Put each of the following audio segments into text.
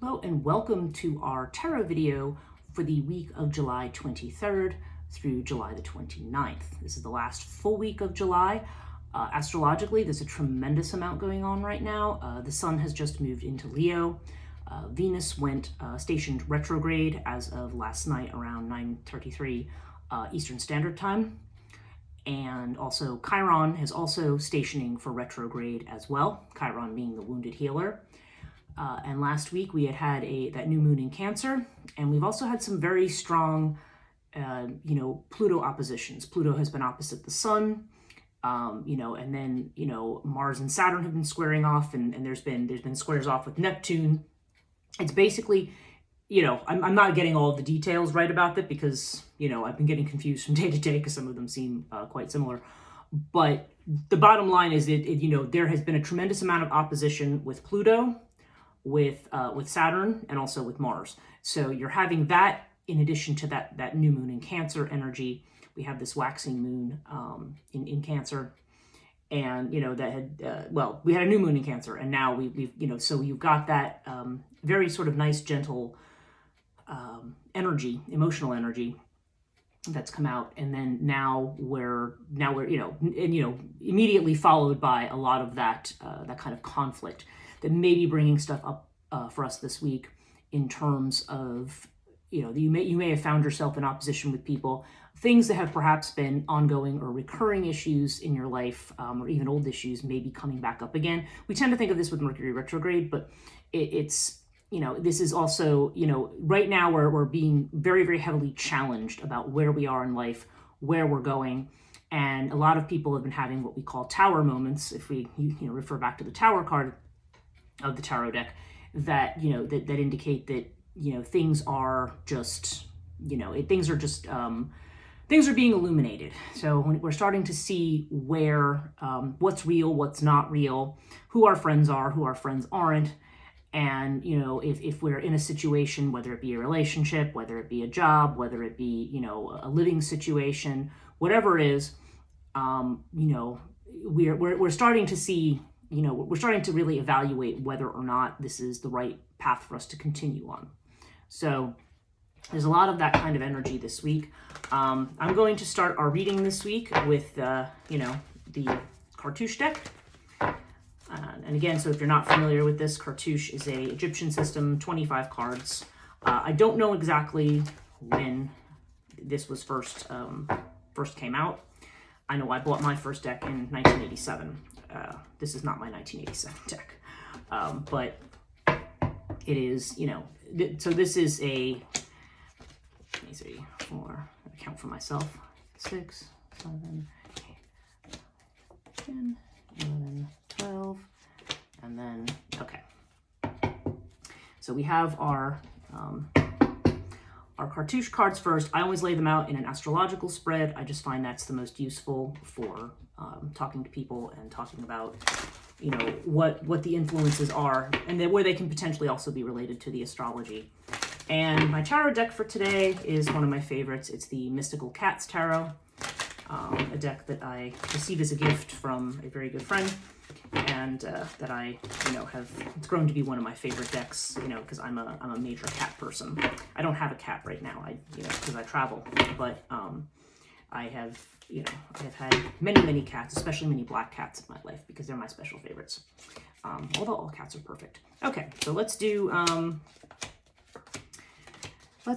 Hello and welcome to our tarot video for the week of July 23rd through July the 29th. This is the last full week of July. Astrologically, there's a tremendous amount going on right now. The sun has just moved into Leo. Venus went stationed retrograde as of last night around 9:33 Eastern Standard Time. And also Chiron is also stationing for retrograde as well, Chiron being the wounded healer. And last week we had that new moon in Cancer, and we've also had some very strong, Pluto oppositions. Pluto has been opposite the Sun, and then Mars and Saturn have been squaring off, and there's been squares off with Neptune. It's basically, I'm not getting all of the details right about that because I've been getting confused from day to day because some of them seem quite similar. But the bottom line is that there has been a tremendous amount of opposition with Pluto, with Saturn, and also with Mars. So you're having that in addition to that new moon in Cancer energy. We have this waxing moon in Cancer, and that had we had a new moon in Cancer, and now we've so you've got that very sort of nice, gentle energy, emotional energy that's come out, and then now we're immediately followed by a lot of that kind of conflict that may be bringing stuff up for us this week in terms of, you may have found yourself in opposition with people, things that have perhaps been ongoing or recurring issues in your life, or even old issues may be coming back up again. We tend to think of this with Mercury retrograde, but it's this is also, right now we're being very, very heavily challenged about where we are in life, where we're going. And a lot of people have been having what we call tower moments. If we refer back to the tower card of the tarot deck, that that indicate that things are just things are being illuminated. So when we're starting to see where what's real, what's not real, who our friends are, who our friends aren't, and if we're in a situation, whether it be a relationship, whether it be a job, whether it be a living situation, whatever it is, we're starting to see. We're starting to really evaluate whether or not this is the right path for us to continue on. So there's a lot of that kind of energy this week. I'm going to start our reading this week with, the Cartouche deck. And again, so if you're not familiar with this, Cartouche is a Egyptian system, 25 cards. I don't know exactly when this was first came out. I know I bought my first deck in 1987. This is not my 1987 deck, but it is, so this is let me see, I count for myself, 6, 7, 8, 10, 11, 12, and then, okay. So we have our Cartouche cards first. I always lay them out in an astrological spread. I just find that's the most useful for talking to people and talking about, what the influences are, and then where they can potentially also be related to the astrology. And my tarot deck for today is one of my favorites. It's the Mystical Cats Tarot, a deck that I received as a gift from a very good friend, and that I, it's grown to be one of my favorite decks, because I'm a major cat person. I don't have a cat right now, because I travel, but I have had many, many cats, especially many black cats in my life, because they're my special favorites. Although all cats are perfect. Okay, so let's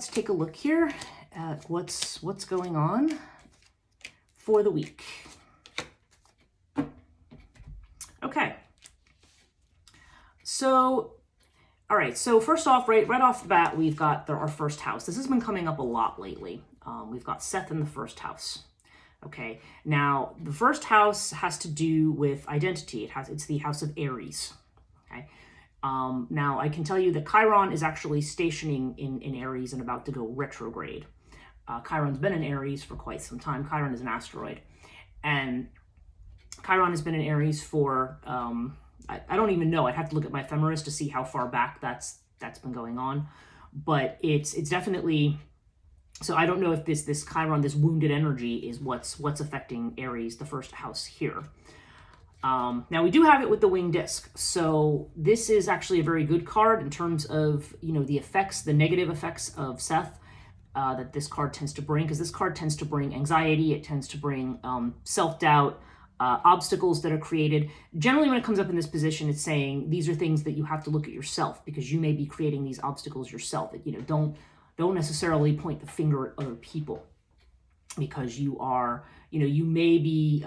take a look here at what's going on for the week. Okay. So, all right. So first off, right off the bat, we've got our first house. This has been coming up a lot lately. We've got Seth in the first house. Okay. Now, the first house has to do with identity. It's the house of Aries. Okay. Now, I can tell you that Chiron is actually stationing in Aries and about to go retrograde. Chiron's been in Aries for quite some time. Chiron is an asteroid. And Chiron has been in Aries for, I don't even know. I'd have to look at my ephemeris to see how far back that's been going on. But it's definitely, so I don't know if this Chiron, this wounded energy is what's affecting Aries, the first house here. Now we do have it with the winged disc. So this is actually a very good card in terms of, the effects, the negative effects of Seth that this card tends to bring, because this card tends to bring anxiety. It tends to bring self-doubt, obstacles that are created. Generally, when it comes up in this position, it's saying these are things that you have to look at yourself, because you may be creating these obstacles yourself. Don't necessarily point the finger at other people, because you are, you may be,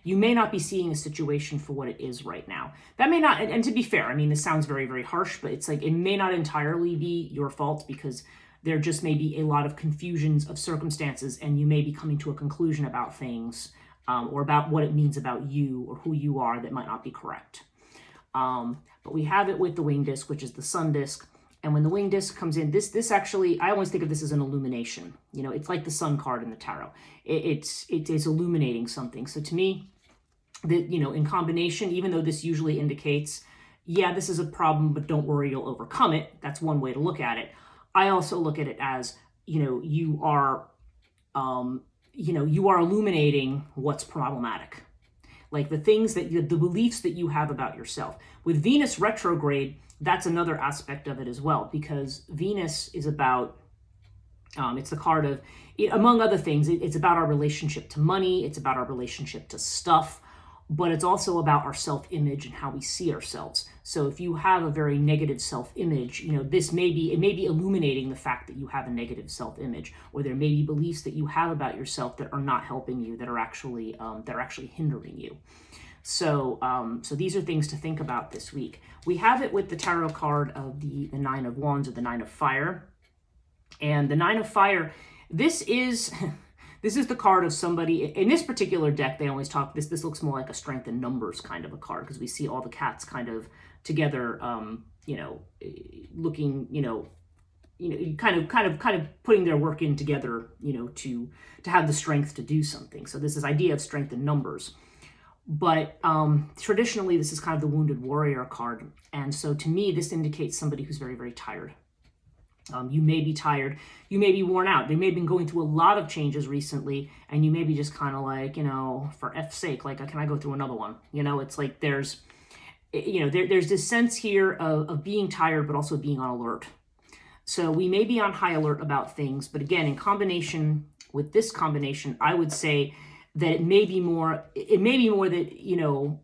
you may not be seeing a situation for what it is right now. That may not, and to be fair, I mean, this sounds very, very harsh, but it's like, it may not entirely be your fault, because there just may be a lot of confusions of circumstances, and you may be coming to a conclusion about things, or about what it means about you or who you are, that might not be correct. But we have it with the winged disc, which is the sun disc. And when the winged disc comes in, this actually, I always think of this as an illumination. It's like the sun card in the tarot. It is illuminating something. So to me, that, in combination, even though this usually indicates, yeah, this is a problem, but don't worry, you'll overcome it. That's one way to look at it. I also look at it as, you are illuminating what's problematic. Like the things that the beliefs that you have about yourself. With Venus retrograde, that's another aspect of it as well, because Venus is about, it's the card of, among other things, it's about our relationship to money, it's about our relationship to stuff, but it's also about our self-image and how we see ourselves. So if you have a very negative self-image, it may be illuminating the fact that you have a negative self-image, or there may be beliefs that you have about yourself that are not helping you, that are actually hindering you. So these are things to think about this week. We have it with the tarot card of the Nine of Wands, or the Nine of Fire. And the Nine of Fire, this is the card of somebody. In this particular deck, they always talk, this looks more like a strength in numbers kind of a card, because we see all the cats kind of together, looking, kind of putting their work in together, to have the strength to do something. So this is idea of strength in numbers. But traditionally, this is kind of the wounded warrior card. And so to me, this indicates somebody who's very, very tired. You may be tired. You may be worn out. They may have been going through a lot of changes recently, and you may be just kind of like, for F's sake, like, can I go through another one? It's like there's this sense here of being tired, but also being on alert. So we may be on high alert about things, but again, in combination with this combination, I would say that it may be more that,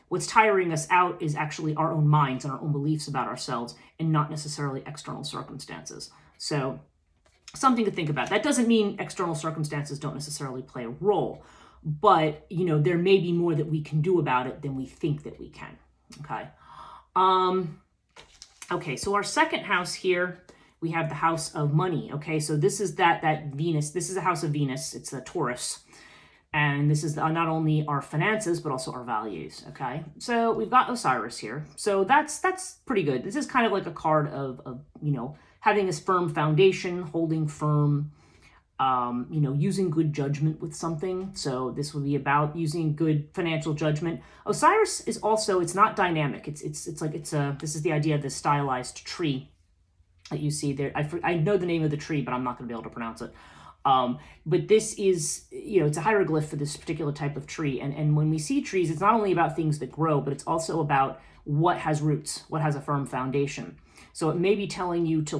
what's tiring us out is actually our own minds and our own beliefs about ourselves, and not necessarily external circumstances. So something to think about. That doesn't mean external circumstances don't necessarily play a role, but, there may be more that we can do about it than we think that we can. Okay. Okay. So our second house here, we have the house of money. Okay. So this is that Venus, this is a house of Venus. It's a Taurus. And this is not only our finances, but also our values, okay? So we've got Osiris here. So that's pretty good. This is kind of like a card of having this firm foundation, holding firm, using good judgment with something. So this would be about using good financial judgment. Osiris is also, it's not dynamic. This is the idea of the stylized tree that you see there. I know the name of the tree, but I'm not going to be able to pronounce it. But this is, it's a hieroglyph for this particular type of tree. And when we see trees, it's not only about things that grow, but it's also about what has roots, what has a firm foundation. So it may be telling you to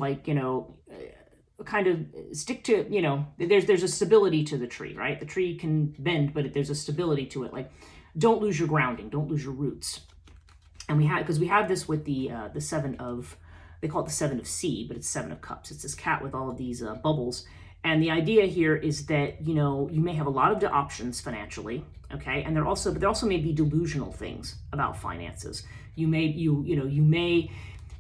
kind of stick to, there's a stability to the tree, right? The tree can bend, but there's a stability to it. Like, don't lose your grounding, don't lose your roots. And we have this with the seven of, they call it the seven of C, but it's seven of cups. It's this cat with all of these bubbles. And the idea here is that, you may have a lot of options financially, okay? And there also may be delusional things about finances.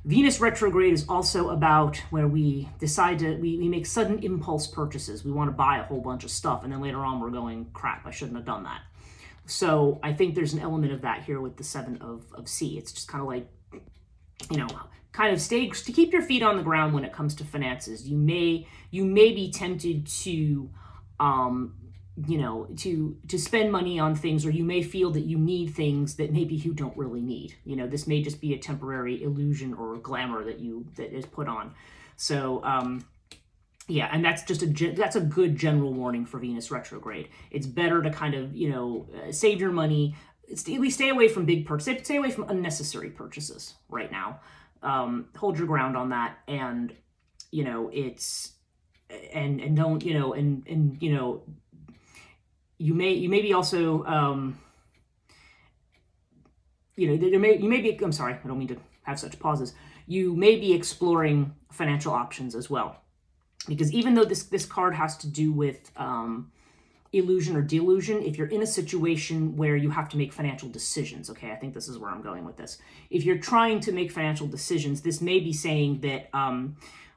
Venus retrograde is also about where we decide we make sudden impulse purchases. We want to buy a whole bunch of stuff, and then later on we're going, crap, I shouldn't have done that. So I think there's an element of that here with the seven of C. It's just kind of like, kind of stay to keep your feet on the ground when it comes to finances. You may be tempted to to spend money on things, or you may feel that you need things that maybe you don't really need. This may just be a temporary illusion or glamour that is put on. So yeah, and that's a good general warning for Venus retrograde. It's better to kind of save your money, we stay away from big purchases, stay away from unnecessary purchases right now. Hold your ground on that, and it's and don't you may be also you may be, I'm sorry, I don't mean to have such pauses. You may be exploring financial options as well, because even though this card has to do with illusion or delusion, if you're in a situation where you have to make financial decisions, okay, I think this is where I'm going with this. If you're trying to make financial decisions, this may be saying that,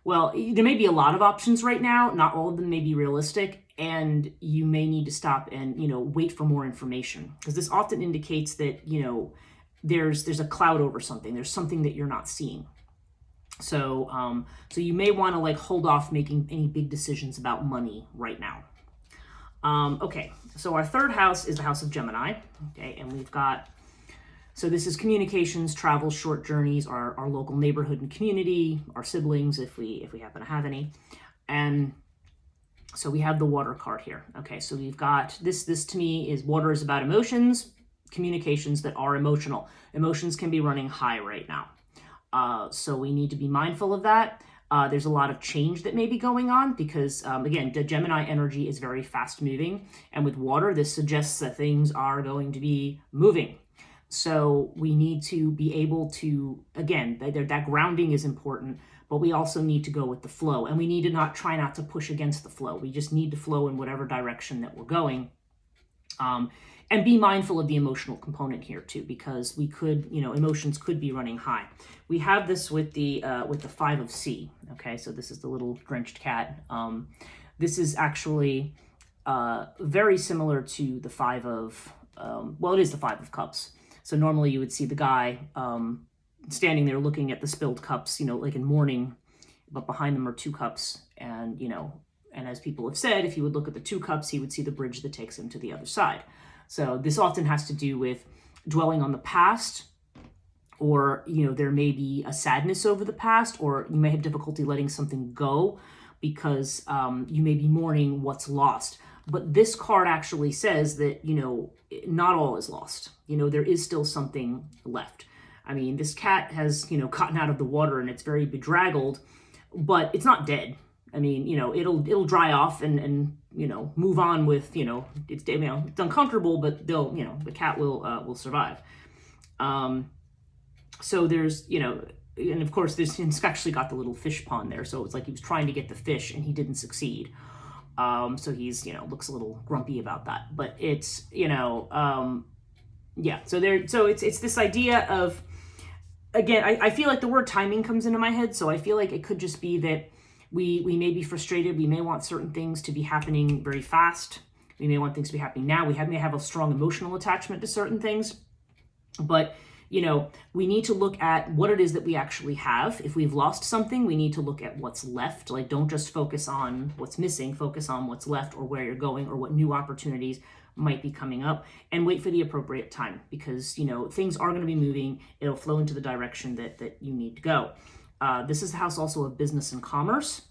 well, there may be a lot of options right now. Not all of them may be realistic, and you may need to stop and, wait for more information, because this often indicates that, there's a cloud over something. There's something that you're not seeing. So, so you may want to hold off making any big decisions about money right now. Okay, so our third house is the house of Gemini. Okay, and we've got, so this is communications, travel, short journeys, our local neighborhood and community, our siblings, if we happen to have any. And so we have the water card here. Okay, so we've got this to me is water is about emotions, communications that are emotional. Emotions can be running high right now. So we need to be mindful of that. There's a lot of change that may be going on because, again, the Gemini energy is very fast moving. And with water, this suggests that things are going to be moving. So we need to be able to, again, that grounding is important, but we also need to go with the flow. And we need to try not to push against the flow. We just need to flow in whatever direction that we're going. And be mindful of the emotional component here too, because we could, emotions could be running high. We have this with the 5 of C. Okay, so this is the little drenched cat. This is actually very similar to the 5 of, well, it is the 5 of Cups. So normally you would see the guy standing there looking at the spilled cups, like in mourning, but behind them are 2 cups. And, and as people have said, if he would look at the 2 cups, he would see the bridge that takes him to the other side. So this often has to do with dwelling on the past, or, there may be a sadness over the past, or you may have difficulty letting something go because you may be mourning what's lost. But this card actually says that, not all is lost. There is still something left. I mean, this cat has, gotten out of the water and it's very bedraggled, but it's not dead. I mean, it'll dry off and move on with, it's uncomfortable, but the cat will survive. So there's, and of course it's actually got the little fish pond there. So it's like he was trying to get the fish and he didn't succeed. So he's, looks a little grumpy about that, but it's, yeah, so it's this idea of, again, I feel like the word timing comes into my head. So I feel like it could just be that we may be frustrated. We may want certain things to be happening very fast. We may want things to be happening now. May have a strong emotional attachment to certain things. But, we need to look at what it is that we actually have. If we've lost something, we need to look at what's left. Don't just focus on what's missing. Focus on what's left, or where you're going, or what new opportunities might be coming up, and wait for the appropriate time, because, things are going to be moving. It'll flow into the direction that you need to go. This is the house also of business and commerce.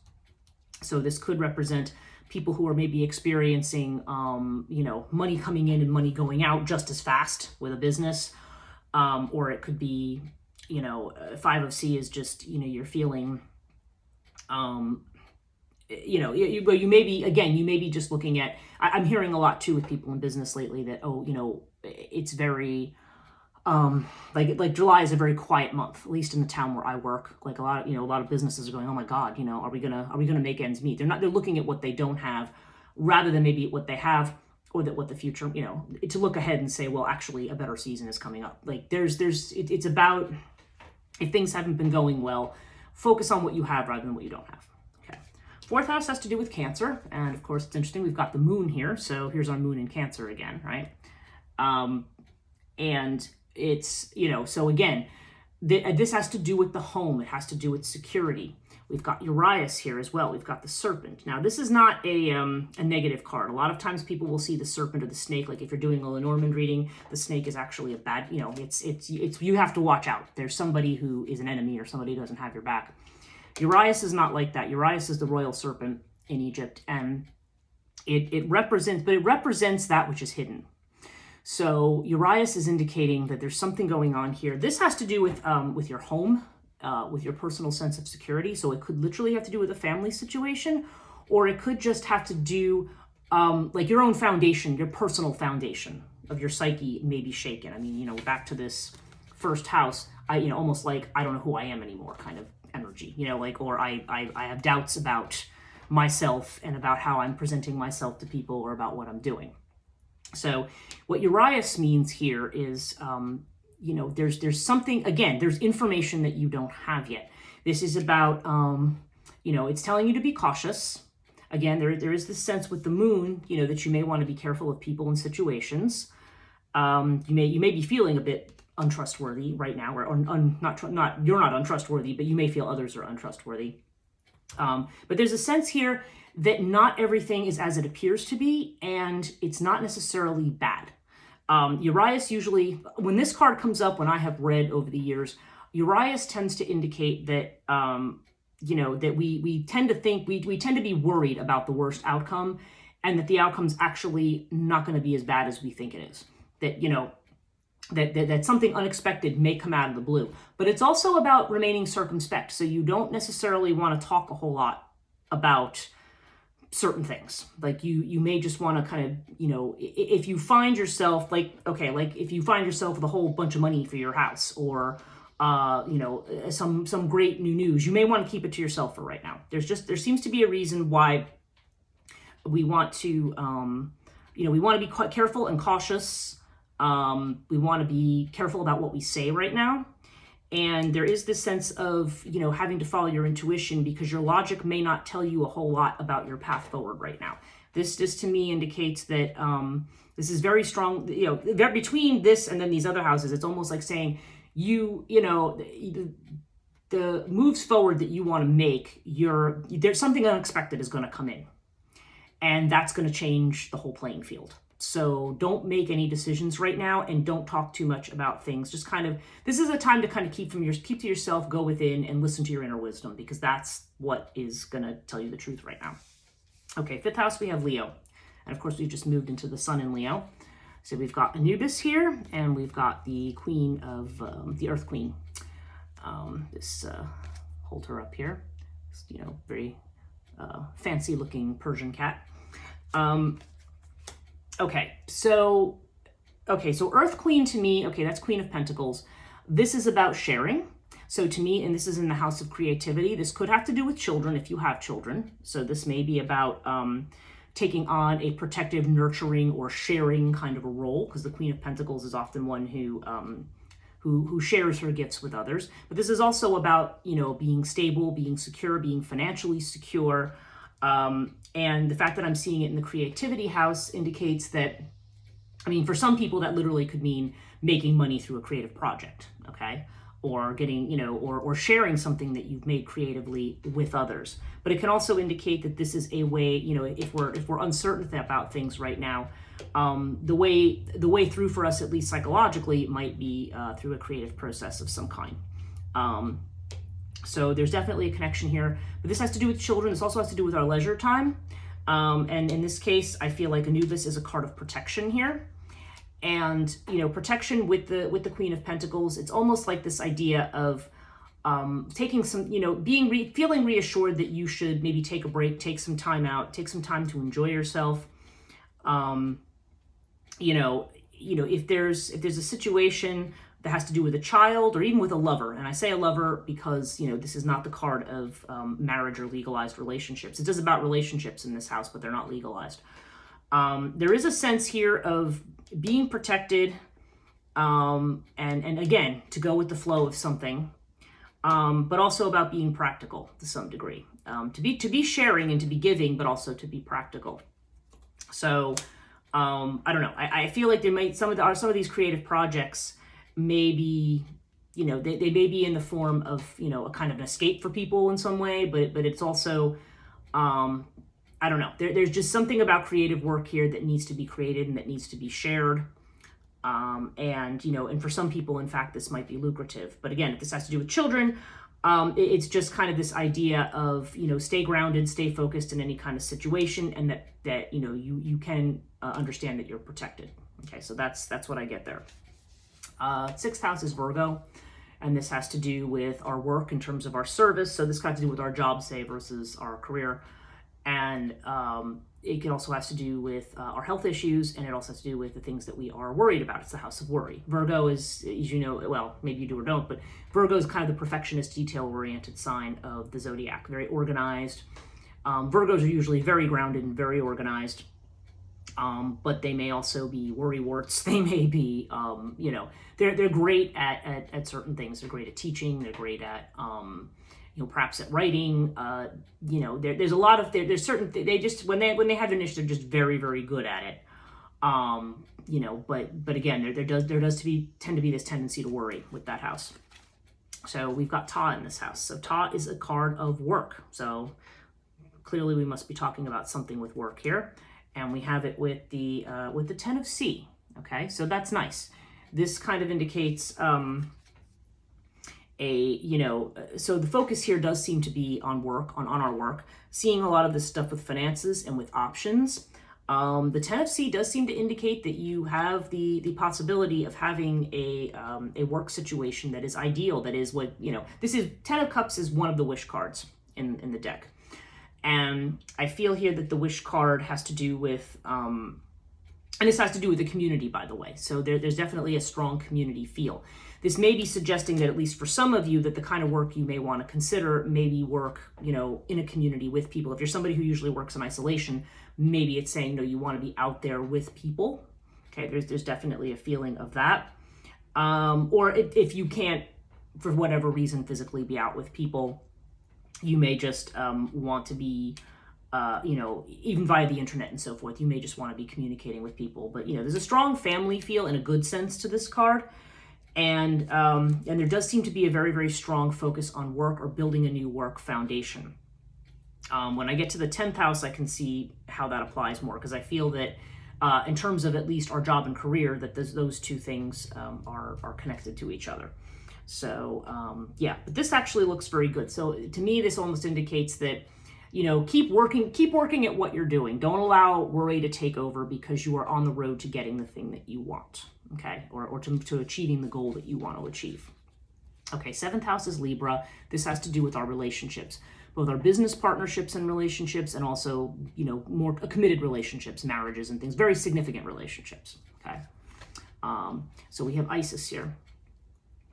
So this could represent people who are maybe experiencing, money coming in and money going out just as fast with a business. Or it could be, 5 of C is just, you're feeling, you may be, again, you may be just looking at, I'm hearing a lot too with people in business lately that, it's very, like July is a very quiet month, at least in the town where I work. Like a lot of businesses are going, oh my God, are we gonna make ends meet? They're looking at what they don't have rather than maybe what they have, or that what the future, to look ahead and say, well, actually a better season is coming up. Like it's about, if things haven't been going well, focus on what you have rather than what you don't have. Okay. 4th house has to do with Cancer. And of course it's interesting. We've got the moon here. So here's our moon in Cancer again, right? And it's, so again, this has to do with the home. It has to do with security. We've got Urias here as well. We've got the serpent. Now, this is not a negative card. A lot of times people will see the serpent or the snake. Like if you're doing a Lenormand reading, the snake is actually a bad, it's you have to watch out. There's somebody who is an enemy or somebody who doesn't have your back. Urias is not like that. Urias is the royal serpent in Egypt, and it represents that which is hidden. So Urias is indicating that there's something going on here. This has to do with your home, with your personal sense of security. So it could literally have to do with a family situation, or it could just have to do like your own foundation, your personal foundation of your psyche may be shaken. I mean, back to this first house, almost like I don't know who I am anymore kind of energy, like, or I have doubts about myself and about how I'm presenting myself to people or about what I'm doing. So what Urias means here is, there's something, again, there's information that you don't have yet. This is about, it's telling you to be cautious. Again, there is this sense with the moon, that you may want to be careful of people and situations. You may be feeling a bit untrustworthy right now, or you're not untrustworthy, but you may feel others are untrustworthy. But there's a sense here that not everything is as it appears to be, and it's not necessarily bad. Urias usually, when this card comes up, when I have read over the years, Urias tends to indicate that, that we tend to think, we tend to be worried about the worst outcome, and that the outcome's actually not going to be as bad as we think it is. That, that something unexpected may come out of the blue. But it's also about remaining circumspect. So you don't necessarily want to talk a whole lot about certain things. Like you may just want to kind of, if you find yourself if you find yourself with a whole bunch of money for your house, or some great new news, you may want to keep it to yourself for right now. There seems to be a reason why we want to, we want to be quite careful and cautious. We want to be careful about what we say right now. And there is this sense of, having to follow your intuition, because your logic may not tell you a whole lot about your path forward right now. This to me indicates that this is very strong, between this and then these other houses, it's almost like saying the moves forward that you want to make, there's something unexpected is going to come in, and that's going to change the whole playing field. So don't make any decisions right now, and don't talk too much about things. Just this is a time to kind of keep to yourself, go within and listen to your inner wisdom, because that's what is going to tell you the truth right now. Okay, fifth house, we have Leo. And of course, we've just moved into the sun in Leo. So we've got Anubis here, and we've got the queen of, the Earth Queen. Hold her up here. Very fancy looking Persian cat. So Earth Queen to me, that's Queen of Pentacles. This is about sharing. So to me, and this is in the house of creativity, this could have to do with children if you have children. So this may be about taking on a protective, nurturing, or sharing kind of a role, because the Queen of Pentacles is often one who shares her gifts with others. But this is also about, being stable, being secure, being financially secure. And the fact that I'm seeing it in the creativity house indicates that, for some people that literally could mean making money through a creative project, okay? Or getting, or sharing something that you've made creatively with others. But it can also indicate that this is a way, if we're uncertain about things right now, the way through for us, at least psychologically, might be through a creative process of some kind. So there's definitely a connection here, but this has to do with children. This also has to do with our leisure time. And in this case, I feel like Anubis is a card of protection here. And, protection with the Queen of Pentacles, it's almost like this idea of taking some, feeling reassured that you should maybe take a break, take some time out, take some time to enjoy yourself. If there's a situation that has to do with a child or even with a lover, and I say a lover because, this is not the card of marriage or legalized relationships. It is about relationships in this house, but they're not legalized. There is a sense here of being protected, and again, to go with the flow of something, but also about being practical to some degree, to be sharing and to be giving, but also to be practical. So I don't know. I feel like there might some of these creative projects may be, they may be in the form of a kind of an escape for people in some way, but it's also I don't know. There's just something about creative work here that needs to be created and that needs to be shared. And for some people, in fact, this might be lucrative. But again, if this has to do with children, it's just kind of this idea of, stay grounded, stay focused in any kind of situation, and that you can understand that you're protected. Okay, so that's what I get there. Sixth house is Virgo, and this has to do with our work in terms of our service. So this got to do with our job, say, versus our career. And it can also has to do with our health issues, and it also has to do with the things that we are worried about. It's the house of worry. Virgo is, as you know, well, maybe you do or don't, but Virgo is kind of the perfectionist, detail-oriented sign of the zodiac, very organized. Virgos are usually very grounded and very organized, but they may also be worrywarts. They may be, you know, they're great at certain things. They're great at teaching. They're great at you know, perhaps at writing. You know, there's a lot of there's certain they just when they have an issue, they're just very, very good at it. You know, but again, there does tend to be this tendency to worry with that house. So we've got Ta in this house. So Ta is a card of work. So clearly we must be talking about something with work here, and we have it with the Ten of Sea. Okay, so that's nice. This kind of indicates you know, so the focus here does seem to be on work, on our work, seeing a lot of this stuff with finances and with options. The Ten of Sea does seem to indicate that you have the possibility of having a work situation that is ideal, that is what, you know, this is, Ten of Cups is one of the wish cards in the deck. And I feel here that the wish card has to do with, and this has to do with the community, by the way. So there's definitely a strong community feel. This may be suggesting that, at least for some of you, that the kind of work you may want to consider maybe work, you know, in a community with people. If you're somebody who usually works in isolation, maybe it's saying, no, you want to be out there with people. Okay, there's definitely a feeling of that. Or if you can't, for whatever reason, physically be out with people, you may just want to be, you know, even via the internet and so forth, you may just want to be communicating with people. But, you know, there's a strong family feel in a good sense to this card. And there does seem to be a very, very strong focus on work or building a new work foundation. When I get to the 10th house, I can see how that applies more, because I feel that in terms of at least our job and career, that those two things are connected to each other. So yeah, but this actually looks very good. So to me, this almost indicates that, you know, keep working at what you're doing. Don't allow worry to take over, because you are on the road to getting the thing that you want, okay, or to achieving the goal that you want to achieve. Okay, 7th house is Libra. This has to do with our relationships, both our business partnerships and relationships, and also, you know, more committed relationships, marriages and things, very significant relationships, okay. So we have Isis here.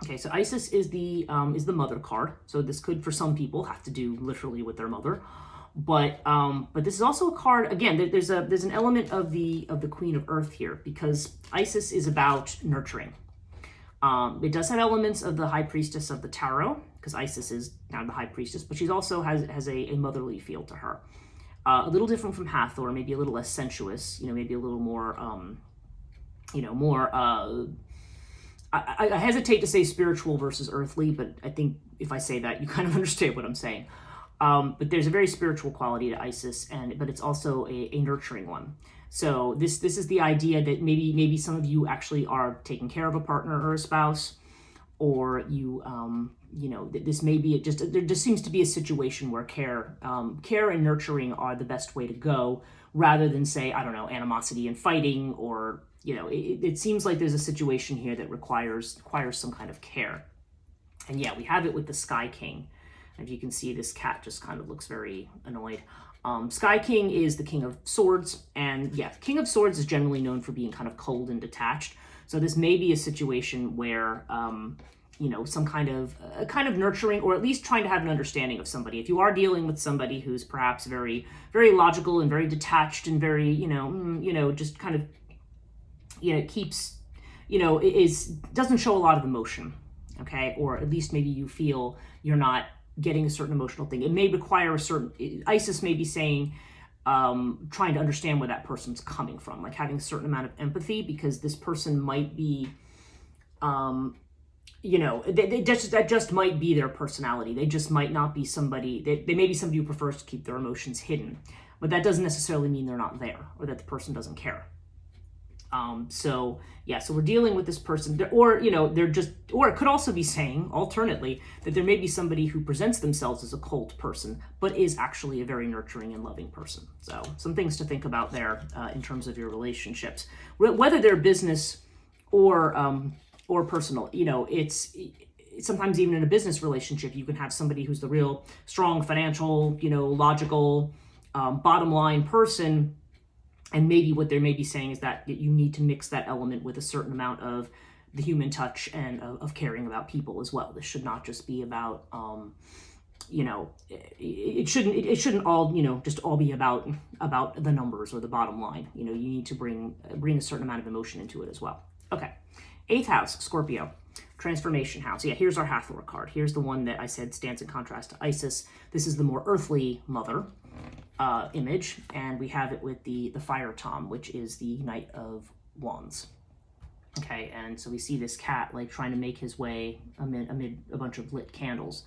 Okay, so Isis is the mother card. So this could, for some people, have to do literally with their mother, but this is also a card. Again, there's an element of the Queen of Earth here, because Isis is about nurturing. It does have elements of the High Priestess of the Tarot, because Isis is now the High Priestess, but she's also has a motherly feel to her. A little different from Hathor, maybe a little less sensuous. You know, maybe a little more, you know, more. I hesitate to say spiritual versus earthly, but I think if I say that, you kind of understand what I'm saying. But there's a very spiritual quality to Isis, but it's also a nurturing one. So this is the idea that maybe some of you actually are taking care of a partner or a spouse, or you know, this may be there just seems to be a situation where care and nurturing are the best way to go, rather than, say, I don't know, animosity and fighting, or, you know, it seems like there's a situation here that requires some kind of care. And yeah, we have it with the Sky King. If you can see, this cat just kind of looks very annoyed. Sky King is the King of Swords, and yeah, King of Swords is generally known for being kind of cold and detached. So this may be a situation where, you know, some kind of nurturing, or at least trying to have an understanding of somebody. If you are dealing with somebody who's perhaps very, very logical and very detached and very, you know, just kind of, you know, keeps, you know, doesn't show a lot of emotion, okay? Or at least maybe you feel you're not getting a certain emotional thing. It may require Isis may be saying, trying to understand where that person's coming from, like having a certain amount of empathy, because this person might be, you know, that just might be their personality. They just might not be somebody, they may be somebody who prefers to keep their emotions hidden, but that doesn't necessarily mean they're not there, or that the person doesn't care. So yeah, so we're dealing with this person, or they're just, or it could also be saying alternately that there may be somebody who presents themselves as a cold person but is actually a very nurturing and loving person. So some things to think about there in terms of your relationships, whether they're business or personal. It's sometimes even in a business relationship you can have somebody who's the real strong financial, logical, bottom line person. And maybe what they may be saying is that you need to mix that element with a certain amount of the human touch and of caring about people as well. This should not just be about, it shouldn't all, just all be about the numbers or the bottom line. You need to bring a certain amount of emotion into it as well. Okay. 8th house, Scorpio, transformation house. Yeah, here's our Hathor card. Here's the one that I said stands in contrast to Isis. This is the more earthly mother image, and we have it with the fire tom, which is the Knight of Wands. Okay, and so we see this cat like trying to make his way amid a bunch of lit candles.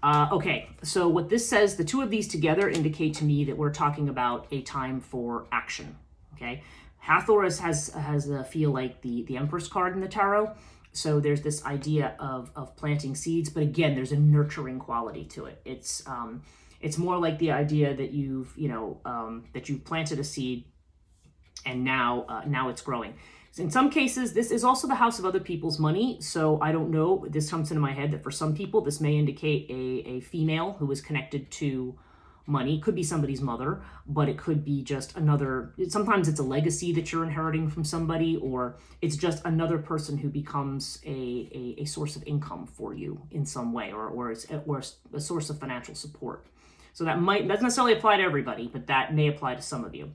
Okay, so what this says, the two of these together indicate to me that we're talking about a time for action. Okay, Hathor has a feel like the Empress card in the tarot. So there's this idea of planting seeds, but again, there's a nurturing quality to it. It's more like the idea that you've planted a seed and now it's growing. In some cases, this is also the house of other people's money. So I don't know, this comes into my head that for some people, this may indicate a female who is connected to money. It could be somebody's mother, but it could be just sometimes it's a legacy that you're inheriting from somebody, or it's just another person who becomes a source of income for you in some way, or a source of financial support. So that doesn't necessarily apply to everybody, but that may apply to some of you.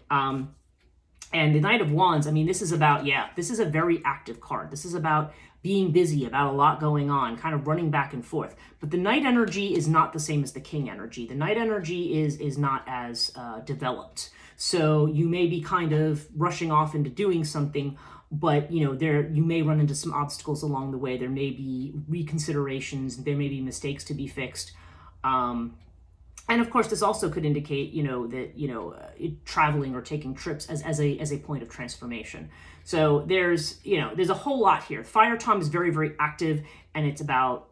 And the Knight of Wands, this is a very active card. This is about being busy, about a lot going on, kind of running back and forth. But the Knight energy is not the same as the King energy. The Knight energy is not as developed. So you may be kind of rushing off into doing something, but you may run into some obstacles along the way. There may be reconsiderations, there may be mistakes to be fixed. And of course, this also could indicate, traveling or taking trips as a point of transformation. So there's a whole lot here. Fire Tom is very, very active, and it's about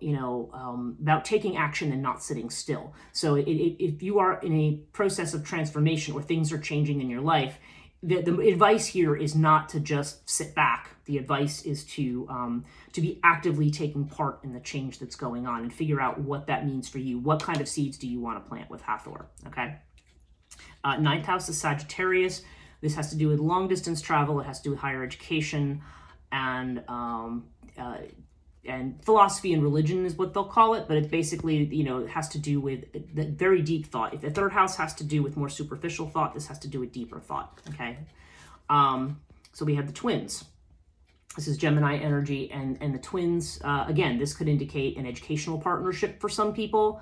taking action and not sitting still. So if you are in a process of transformation or things are changing in your life, the advice here is not to just sit back. The advice is to be actively taking part in the change that's going on and figure out what that means for you. What kind of seeds do you want to plant with Hathor? Okay. 9th house is Sagittarius. This has to do with long distance travel. It has to do with higher education and philosophy and religion is what they'll call it. But it basically, it has to do with the very deep thought. If the 3rd house has to do with more superficial thought, this has to do with deeper thought. Okay. So we have the twins. This is Gemini energy, and the twins, again, this could indicate an educational partnership for some people.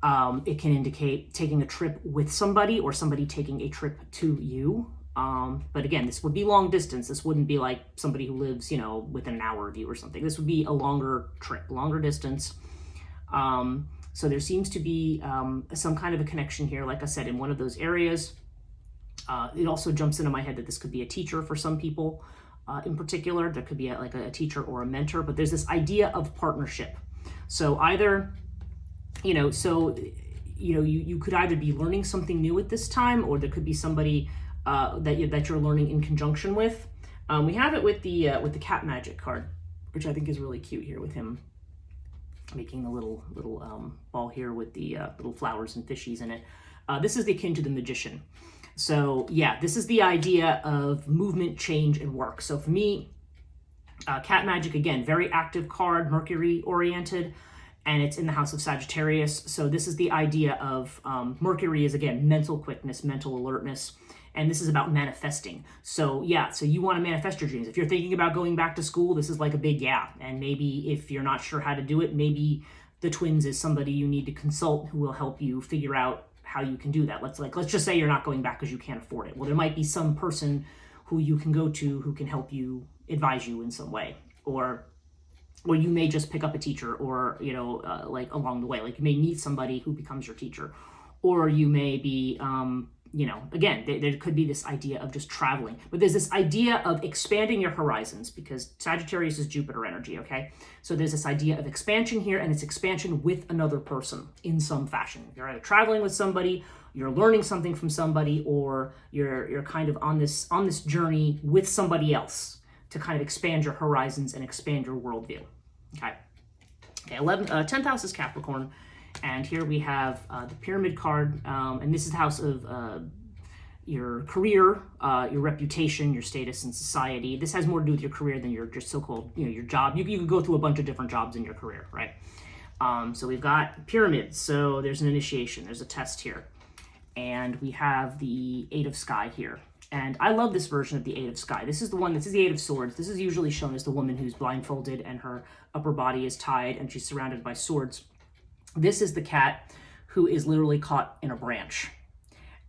It can indicate taking a trip with somebody or somebody taking a trip to you. But again, this would be long distance. This wouldn't be like somebody who lives, within an hour of you or something. This would be a longer trip, longer distance. So there seems to be some kind of a connection here, like I said, in one of those areas. It also jumps into my head that this could be a teacher for some people. In particular, there could be a teacher or a mentor, but there's this idea of partnership. So either, you could either be learning something new at this time, or there could be somebody that you're learning in conjunction with. We have it with the cat magic card, which I think is really cute here, with him making the little ball here with the little flowers and fishies in it. This is akin to the magician. So yeah, this is the idea of movement, change, and work. So for me, cat magic, again, very active card, Mercury oriented, and it's in the house of Sagittarius. So this is the idea of Mercury is, again, mental quickness, mental alertness, and this is about manifesting. So yeah, so you want to manifest your dreams. If you're thinking about going back to school, this is like a big yeah. And maybe if you're not sure how to do it, maybe the twins is somebody you need to consult who will help you figure out how you can do that. Let's just say you're not going back because you can't afford it. Well, there might be some person who you can go to who can help you, advise you in some way, or you may just pick up a teacher, or along the way, like you may meet somebody who becomes your teacher, or you may be again, there could be this idea of just traveling, but there's this idea of expanding your horizons, because Sagittarius is Jupiter energy, okay? So there's this idea of expansion here, and it's expansion with another person in some fashion. You're either traveling with somebody, you're learning something from somebody, or you're kind of on this journey with somebody else to kind of expand your horizons and expand your worldview. Okay. 10th house is Capricorn. And here we have the Pyramid card, and this is the house of your career, your reputation, your status in society. This has more to do with your career than your just so-called, your job. You can go through a bunch of different jobs in your career, right? So we've got pyramids. So there's an initiation, there's a test here. And we have the Eight of Sky here. And I love this version of the Eight of Sky. This is the Eight of Swords. This is usually shown as the woman who's blindfolded and her upper body is tied and she's surrounded by swords. This is the cat who is literally caught in a branch.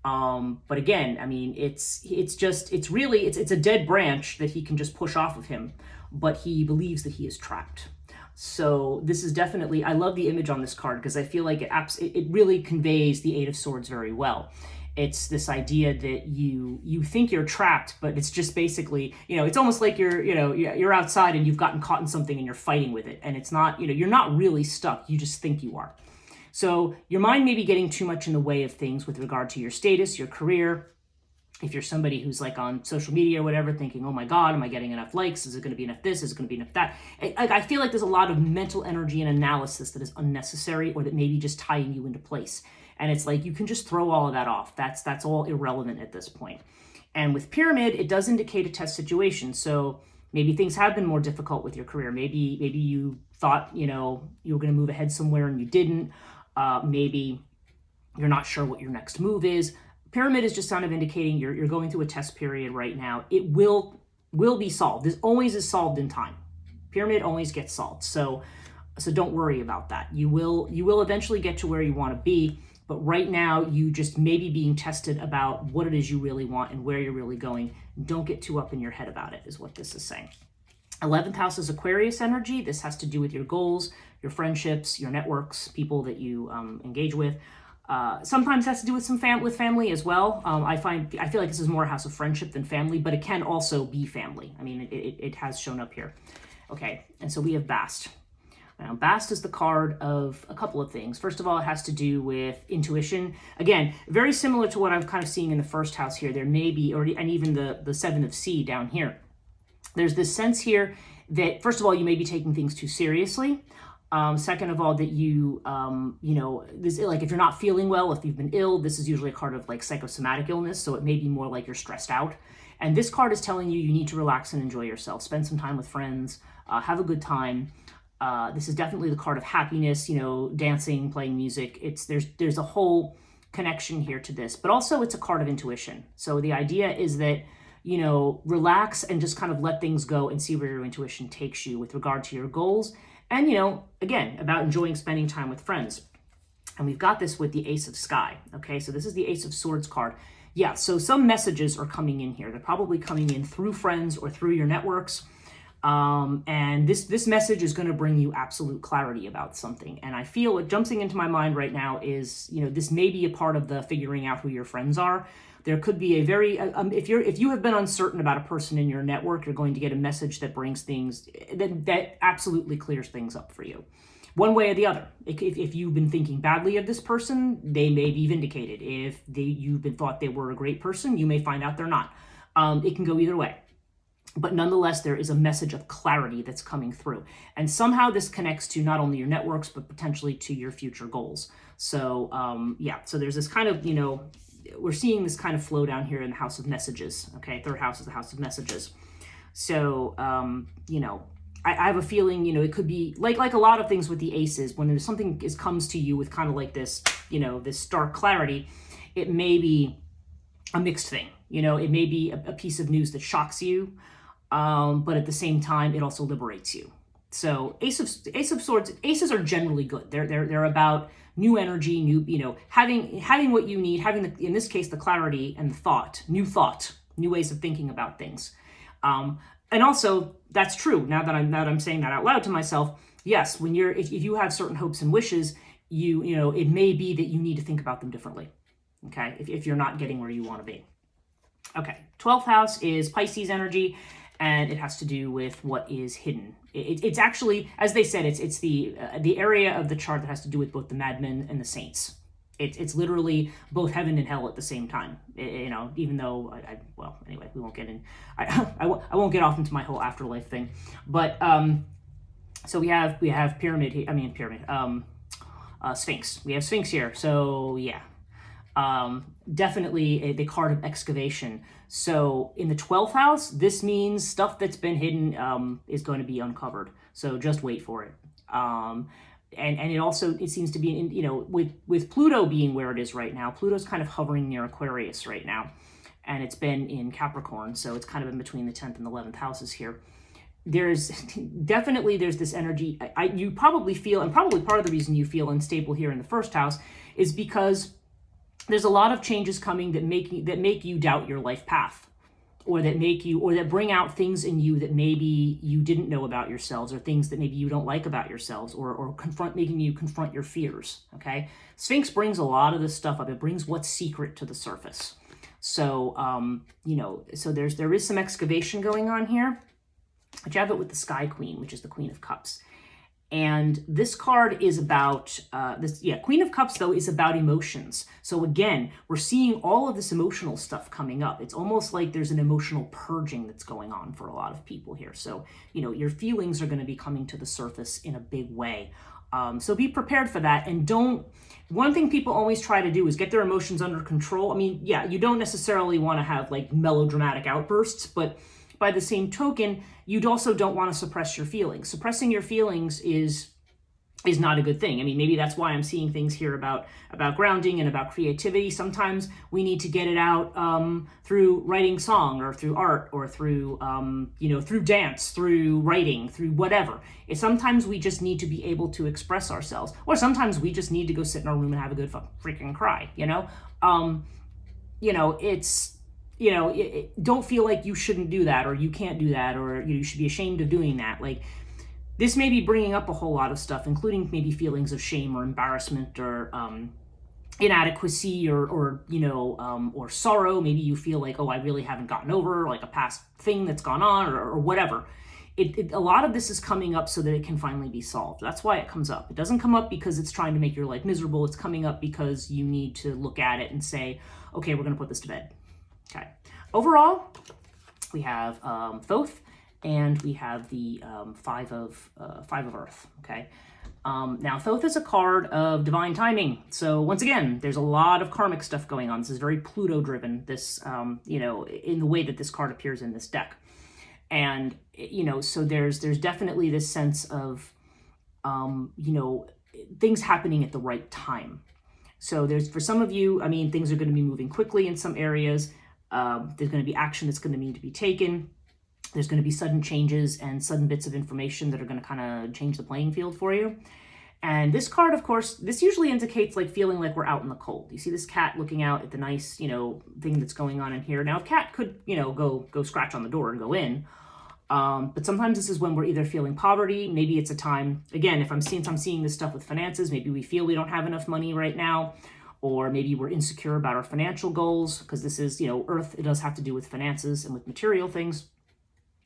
But again, I mean, it's a dead branch that he can just push off of him, but he believes that he is trapped. So this is definitely, I love the image on this card because I feel like it really conveys the Eight of Swords very well. It's this idea that you think you're trapped, but it's just basically, it's almost like you're outside and you've gotten caught in something and you're fighting with it. And it's not, you're not really stuck. You just think you are. So your mind may be getting too much in the way of things with regard to your status, your career. If you're somebody who's like on social media or whatever, thinking, oh my God, am I getting enough likes? Is it going to be enough this? Is it going to be enough that? I feel like there's a lot of mental energy and analysis that is unnecessary, or that may be just tying you into place. And it's like, you can just throw all of that off. That's all irrelevant at this point. And with Pyramid, it does indicate a test situation. So maybe things have been more difficult with your career. Maybe you thought, you were going to move ahead somewhere and you didn't. Maybe you're not sure what your next move is. Pyramid is just kind of indicating you're going through a test period right now. It will be solved. This always is solved in time. Pyramid always gets solved. So don't worry about that. You will eventually get to where you want to be. But right now, you just may be being tested about what it is you really want and where you're really going. Don't get too up in your head about it, is what this is saying. 11th house is Aquarius energy. This has to do with your goals, your friendships, your networks, people that you engage with. Sometimes has to do with with family as well. I feel like this is more a house of friendship than family, but it can also be family. I mean, it has shown up here. Okay, and so we have Bast. Now, Bast is the card of a couple of things. First of all, it has to do with intuition. Again, very similar to what I'm kind of seeing in the first house here. There may be, and even the Seven of Sea down here. There's this sense here that, first of all, you may be taking things too seriously. Second of all, that this, like if you're not feeling well, if you've been ill, this is usually a card of like psychosomatic illness. So it may be more like you're stressed out. And this card is telling you need to relax and enjoy yourself. Spend some time with friends, have a good time. This is definitely the card of happiness, dancing, playing music. There's a whole connection here to this, but also it's a card of intuition. So the idea is that, relax and just kind of let things go and see where your intuition takes you with regard to your goals. And, again, about enjoying spending time with friends. And we've got this with the Ace of Sky. Okay, so this is the Ace of Swords card. Yeah, so some messages are coming in here. They're probably coming in through friends or through your networks. And this message is going to bring you absolute clarity about something. And I feel what jumps into my mind right now is, this may be a part of the figuring out who your friends are. There could be a very, if you have been uncertain about a person in your network, you're going to get a message that brings things, that absolutely clears things up for you. One way or the other. If you've been thinking badly of this person, they may be vindicated. If you've been thought they were a great person, you may find out they're not. It can go either way. But nonetheless, there is a message of clarity that's coming through. And somehow this connects to not only your networks, but potentially to your future goals. So, so there's this kind of, we're seeing this kind of flow down here in the house of messages. Okay, third house is the house of messages. So, I have a feeling, it could be like a lot of things with the aces, when there's something comes to you with kind of like this, this stark clarity, it may be a mixed thing. It may be a piece of news that shocks you, but at the same time, it also liberates you. So Ace of Swords, aces are generally good. They're about new energy, having what you need, having in this case the clarity and the new ways of thinking about things. And also that's true. Now that I'm saying that out loud to myself, yes, if you have certain hopes and wishes, it may be that you need to think about them differently. okay, if you're not getting where you want to be. Okay, 12th house is Pisces energy, and it has to do with what is hidden. It's actually, as they said, it's the area of the chart that has to do with both the madmen and the saints. It's literally both heaven and hell at the same time. You know, even though well, anyway, we won't get in. I won't get off into my whole afterlife thing, but so we have pyramid here. I mean pyramid. Sphinx. We have Sphinx here. So yeah. Definitely the card of excavation. So in the 12th house, this means stuff that's been hidden is going to be uncovered. So just wait for it. And it also, it seems to be, you know, with Pluto being where it is right now, Pluto's kind of hovering near Aquarius right now. And it's been in Capricorn, so it's kind of in between the 10th and 11th houses here. There's this energy. You probably feel, and probably part of the reason you feel unstable here in the first house is because there's a lot of changes coming that make you doubt your life path, or that bring out things in you that maybe you didn't know about yourselves, or things that maybe you don't like about yourselves, or making you confront your fears. Okay, Sphinx brings a lot of this stuff up. It brings what's secret to the surface. So you know, so there is some excavation going on here. But you have it with the Sky Queen, which is the Queen of Cups. And this card is about, Queen of Cups, though, is about emotions. So again, we're seeing all of this emotional stuff coming up. It's almost like there's an emotional purging that's going on for a lot of people here. So, you know, your feelings are going to be coming to the surface in a big way. So be prepared for that. And one thing people always try to do is get their emotions under control. I mean, yeah, you don't necessarily want to have like melodramatic outbursts, but by the same token, you also don't want to suppress your feelings. Suppressing your feelings is not a good thing. I mean, maybe that's why I'm seeing things here about grounding and about creativity. Sometimes we need to get it out through writing song, or through art, or through through dance, through writing, through whatever. Sometimes we just need to be able to express ourselves, or sometimes we just need to go sit in our room and have a good freaking cry. Don't feel like you shouldn't do that, or you can't do that, or you should be ashamed of doing that. Like, this may be bringing up a whole lot of stuff, including maybe feelings of shame or embarrassment, or inadequacy, or sorrow. Maybe you feel like, oh, I really haven't gotten over like a past thing that's gone on, or whatever. A lot of this is coming up so that it can finally be solved. That's why it comes up. It doesn't come up because it's trying to make your life miserable. It's coming up because you need to look at it and say, okay, we're going to put this to bed. Okay. Overall, we have Thoth, and we have the five of Earth. Okay. Now, Thoth is a card of divine timing. So once again, there's a lot of karmic stuff going on. This is very Pluto-driven. This, in the way that this card appears in this deck, and so there's definitely this sense of, things happening at the right time. So for some of you, I mean, things are going to be moving quickly in some areas. There's going to be action that's going to need to be taken. There's going to be sudden changes and sudden bits of information that are going to kind of change the playing field for you. And this card, of course, this usually indicates like feeling like we're out in the cold. You see this cat looking out at the nice, thing that's going on in here. Now, a cat could, go scratch on the door and go in. But sometimes this is when we're either feeling poverty. Maybe it's a time, again, if I'm seeing this stuff with finances, maybe we feel we don't have enough money right now. Or maybe we're insecure about our financial goals, because this is, Earth, it does have to do with finances and with material things.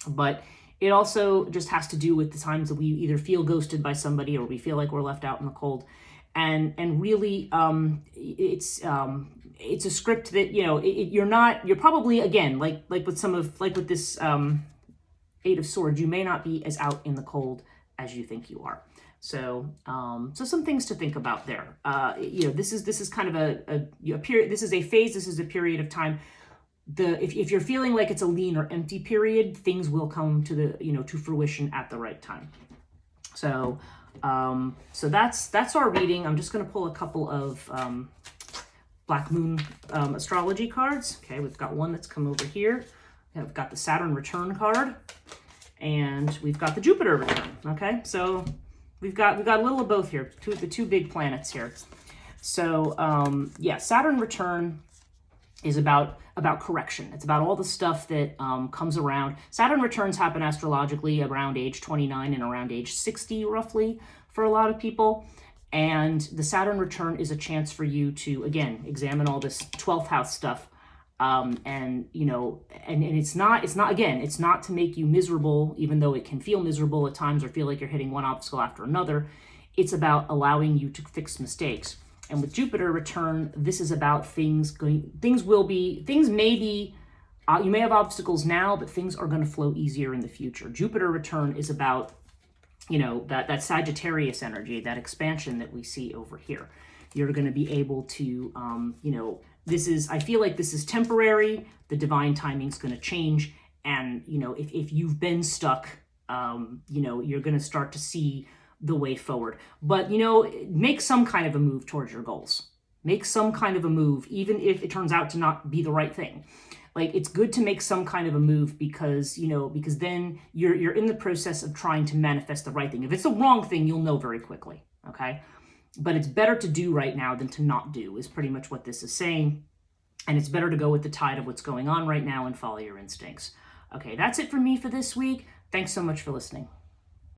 But it also just has to do with the times that we either feel ghosted by somebody, or we feel like we're left out in the cold. And really, it's a script that, you're probably, again, like with this Eight of Swords, you may not be as out in the cold as you think you are. So, so some things to think about there. This is kind of a period. This is a phase. This is a period of time. If you're feeling like it's a lean or empty period, things will come to to fruition at the right time. So, so that's our reading. I'm just going to pull a couple of Black Moon astrology cards. Okay, we've got one that's come over here. We've got the Saturn return card, and we've got the Jupiter return. Okay, so we've got a little of both here, the two big planets here. So Saturn return is about correction. It's about all the stuff that comes around. Saturn returns happen astrologically around age 29 and around age 60, roughly, for a lot of people. And the Saturn return is a chance for you to, again, examine all this 12th house stuff. And it's not to make you miserable, even though it can feel miserable at times or feel like you're hitting one obstacle after another. It's about allowing you to fix mistakes. And with Jupiter return, this is about you may have obstacles now, but things are going to flow easier in the future. Jupiter return is about, that Sagittarius energy, that expansion that we see over here. You're going to be able to, I feel like this is temporary. The divine timing is going to change. And, if you've been stuck, you're going to start to see the way forward. But, make some kind of a move towards your goals. Make some kind of a move, even if it turns out to not be the right thing. Like, it's good to make some kind of a move because then you're in the process of trying to manifest the right thing. If it's the wrong thing, you'll know very quickly, okay? But it's better to do right now than to not do, is pretty much what this is saying. And it's better to go with the tide of what's going on right now and follow your instincts. Okay, that's it for me for this week. Thanks so much for listening.